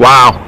Wow.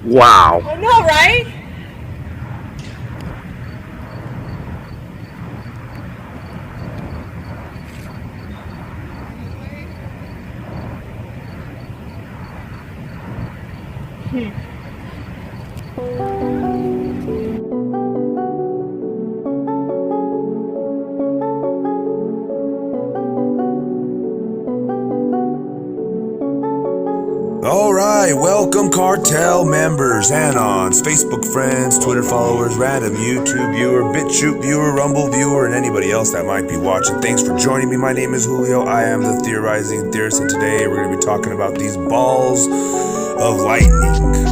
Wow. I know, right? Alright, welcome cartel members, Anons, Facebook friends, Twitter followers, random YouTube viewer, BitChute viewer, Rumble viewer, and anybody else that might be watching. Thanks for joining me. My name is Julio. I am the Theorizing Theorist, and today we're going to be talking about these balls of lightning.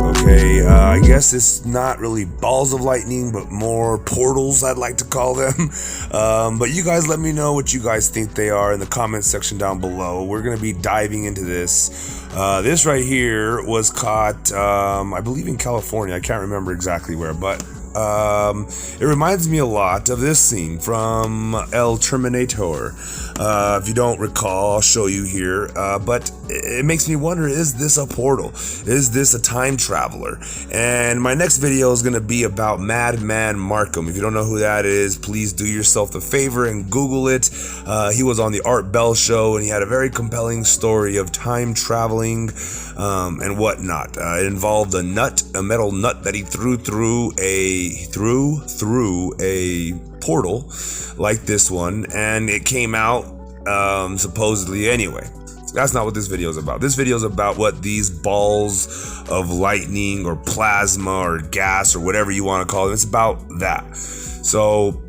Okay, I guess it's not really balls of lightning, but more portals, I'd like to call them. But you guys let me know what you guys think they are in the comment section down below. We're going to be diving into this. This right here was caught, I believe in California. I can't remember exactly where, but it reminds me a lot of this scene from El Terminator. If you don't recall, I'll show you here. But it makes me wonder, is this a portal? Is this a time traveler? And my next video is going to be about Madman Markham. If you don't know who that is, please do yourself a favor and Google it. He was on the Art Bell show, and he had a very compelling story of time traveling and whatnot. It involved a metal nut that he threw through a portal like this one, and it came out supposedly anyway. That's not what this video is about. This video is about what these balls of lightning or plasma or gas or whatever you want to call them, it's about that. So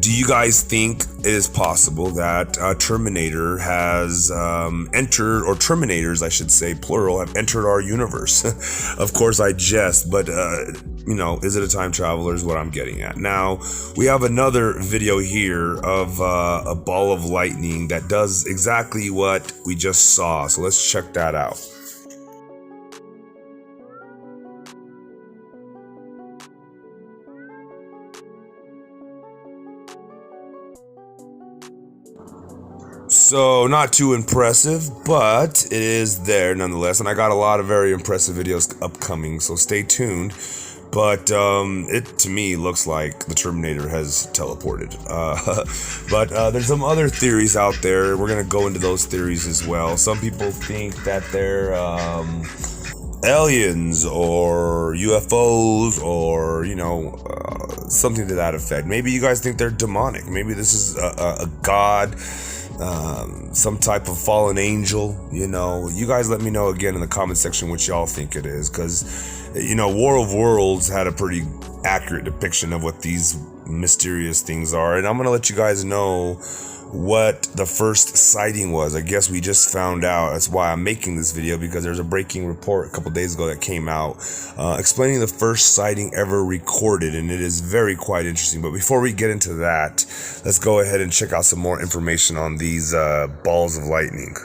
do you guys think it is possible that Terminator has entered, or Terminators, I should say, plural, have entered our universe? Of course, I jest, but you know, is it a time traveler is what I'm getting at. Now, we have another video here of a ball of lightning that does exactly what we just saw. So let's check that out. So not too impressive, but it is there nonetheless, and I got a lot of very impressive videos upcoming, so stay tuned. But it to me looks like the Terminator has teleported. But there's some other theories out there. We're gonna go into those theories as well. Some people think that they're aliens or UFOs or, you know, something to that effect. Maybe you guys think they're demonic. Maybe this is a god, some type of fallen angel. You know, you guys let me know again in the comment section what y'all think it is, because, you know, War of Worlds had a pretty accurate depiction of what these mysterious things are, and I'm gonna let you guys know what the first sighting was. I guess we just found out. That's why I'm making this video, because there's a breaking report a couple days ago that came out explaining the first sighting ever recorded, and it is very quite interesting. But before we get into that, let's go ahead and check out some more information on these balls of lightning.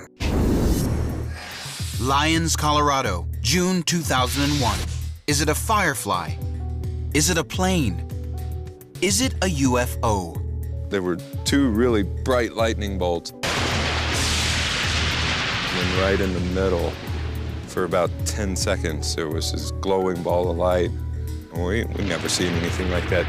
Lyons, Colorado, June 2001. Is it a firefly? Is it a plane? Is it a UFO? There were two really bright lightning bolts. And then right in the middle, for about 10 seconds, there was this glowing ball of light. We never seen anything like that.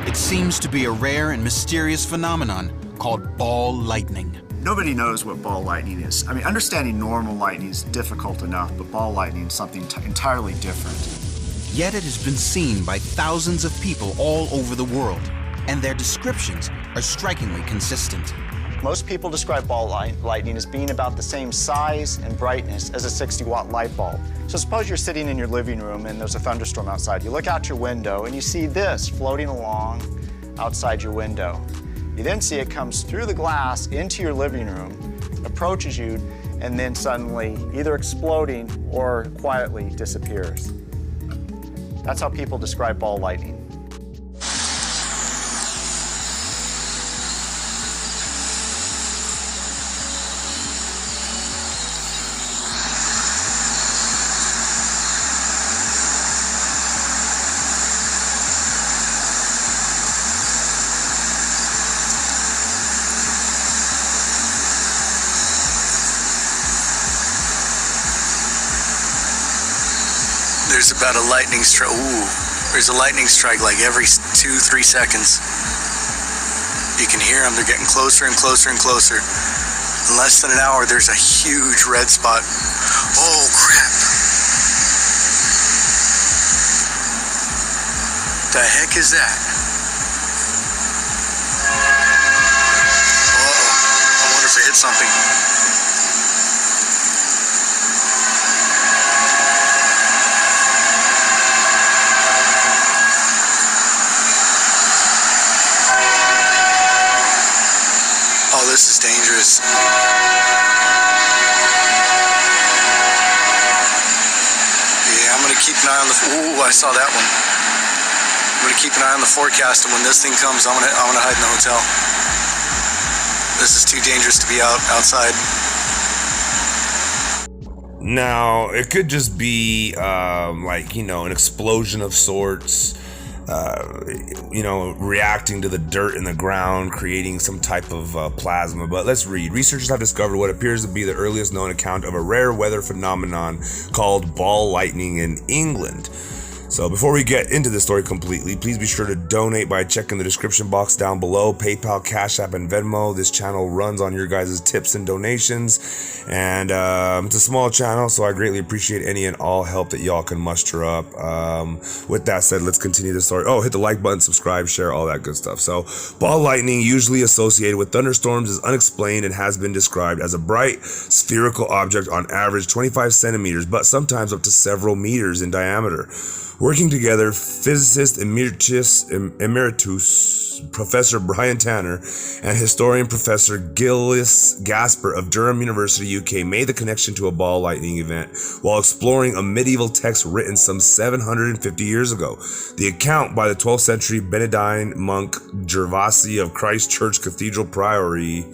It seems to be a rare and mysterious phenomenon called ball lightning. Nobody knows what ball lightning is. I mean, understanding normal lightning is difficult enough, but ball lightning is something entirely different. Yet it has been seen by thousands of people all over the world, and their descriptions are strikingly consistent. Most people describe ball lightning as being about the same size and brightness as a 60-watt light bulb. So suppose you're sitting in your living room and there's a thunderstorm outside. You look out your window and you see this floating along outside your window. You then see it comes through the glass into your living room, approaches you, and then suddenly either exploding or quietly disappears. That's how people describe ball lightning. There's about a lightning strike. Ooh, there's a lightning strike like every 2-3 seconds. You can hear them. They're getting closer and closer and closer. In less than an hour, there's a huge red spot. Oh, crap. The heck is that? Uh-oh. I wonder if it hit something. Oh, this is dangerous. Yeah, I'm gonna keep an eye on the. Ooh, I saw that one. I'm gonna keep an eye on the forecast, and when this thing comes, I'm gonna hide in the hotel. This is too dangerous to be outside. Now, it could just be like, an explosion of sorts. Reacting to the dirt in the ground, creating some type of plasma. But let's read. Researchers have discovered what appears to be the earliest known account of a rare weather phenomenon called ball lightning in England. So before we get into this story completely, please be sure to donate by checking the description box down below. PayPal, Cash App, and Venmo. This channel runs on your guys' tips and donations. And it's a small channel, so I greatly appreciate any and all help that y'all can muster up. With that said, let's continue the story. Oh, hit the like button, subscribe, share, all that good stuff. So ball lightning, usually associated with thunderstorms, is unexplained and has been described as a bright spherical object on average 25 centimeters, but sometimes up to several meters in diameter. Working together, physicist emeritus Professor Brian Tanner and historian Professor Gillis Gasper of Durham University, UK, made the connection to a ball lightning event while exploring a medieval text written some 750 years ago. The account by the 12th century Benedictine monk Gervasi of Christ Church Cathedral Priory,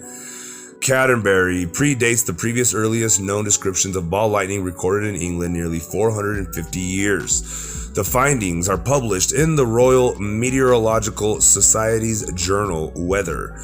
Canterbury, predates the previous earliest known descriptions of ball lightning recorded in England nearly 450 years. The findings are published in the Royal Meteorological Society's journal, Weather.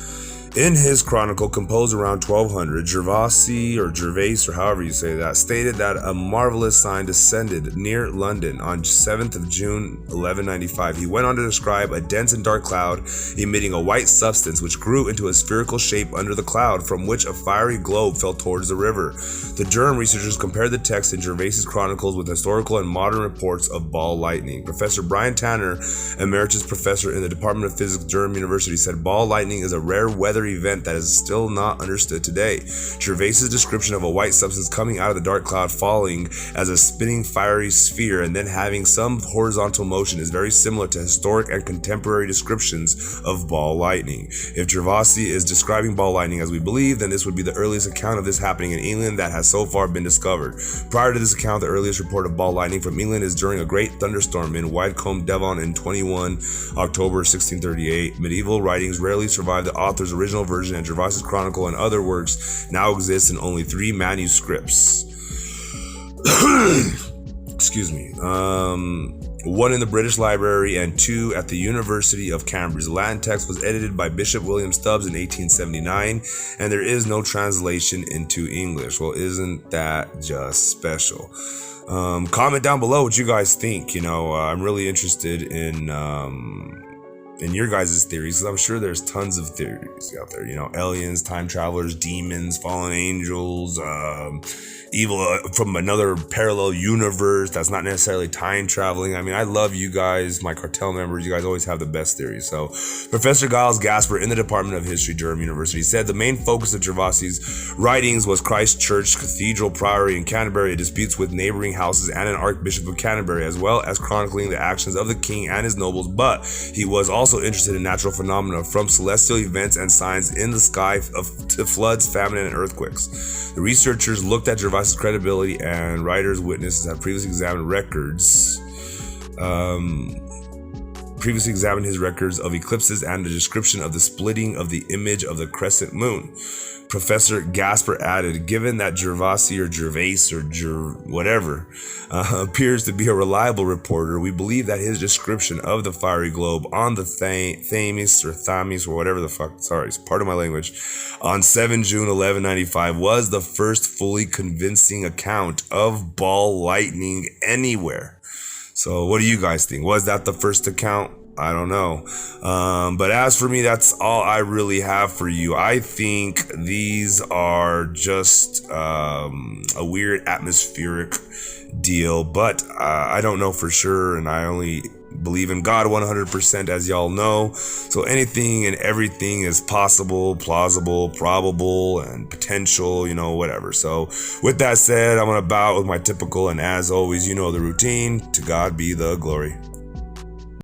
In his chronicle, composed around 1200, Gervais, or however you say that, stated that a marvelous sign descended near London on 7th of June, 1195. He went on to describe a dense and dark cloud emitting a white substance which grew into a spherical shape under the cloud, from which a fiery globe fell towards the river. The Durham researchers compared the text in Gervais's chronicles with historical and modern reports of ball lightning. Professor Brian Tanner, emeritus professor in the Department of Physics, Durham University, said ball lightning is a rare weather event that is still not understood today. Gervais's description of a white substance coming out of the dark cloud, falling as a spinning fiery sphere and then having some horizontal motion, is very similar to historic and contemporary descriptions of ball lightning. If Gervasi is describing ball lightning as we believe, then this would be the earliest account of this happening in England that has so far been discovered. Prior to this account, the earliest report of ball lightning from England is during a great thunderstorm in Widecombe, Devon in 21 October 1638. Medieval writings rarely survive the author's original version, and Gervais's chronicle and other works now exist in only 3 manuscripts. Excuse me. One in the British Library and 2 at the University of Cambridge. The Latin text was edited by Bishop William Stubbs in 1879, and there is no translation into English. Well, isn't that just special? Comment down below what you guys think. I'm really interested in your guys' theories, because I'm sure there's tons of theories out there. Aliens, time travelers, demons, fallen angels, evil from another parallel universe that's not necessarily time traveling. I love you guys, my cartel members. You guys always have the best theories. So Professor Giles Gasper in the Department of History, Durham University, said the main focus of Gervasi's writings was Christ Church Cathedral Priory in Canterbury, disputes with neighboring houses and an Archbishop of Canterbury, as well as chronicling the actions of the king and his nobles. But he was also also interested in natural phenomena from celestial events and signs in the sky to floods, famine, and earthquakes. The researchers looked at Gervais' credibility and writers' witnesses have previously examined his records of eclipses and the description of the splitting of the image of the crescent moon. Professor Gasper added, given that Gervais appears to be a reliable reporter, we believe that his description of the fiery globe on the Thames or whatever the fuck, sorry, it's part of my language, on 7 June 1195 was the first fully convincing account of ball lightning anywhere. So what do you guys think? Was that the first account? I don't know. But as for me, that's all I really have for you. I think these are just a weird atmospheric deal, but I don't know for sure, and I only believe in God 100%, as y'all know. So anything and everything is possible, plausible, probable, and potential, whatever. So with that said, I'm gonna bow with my typical, and as always, the routine. To God be the glory.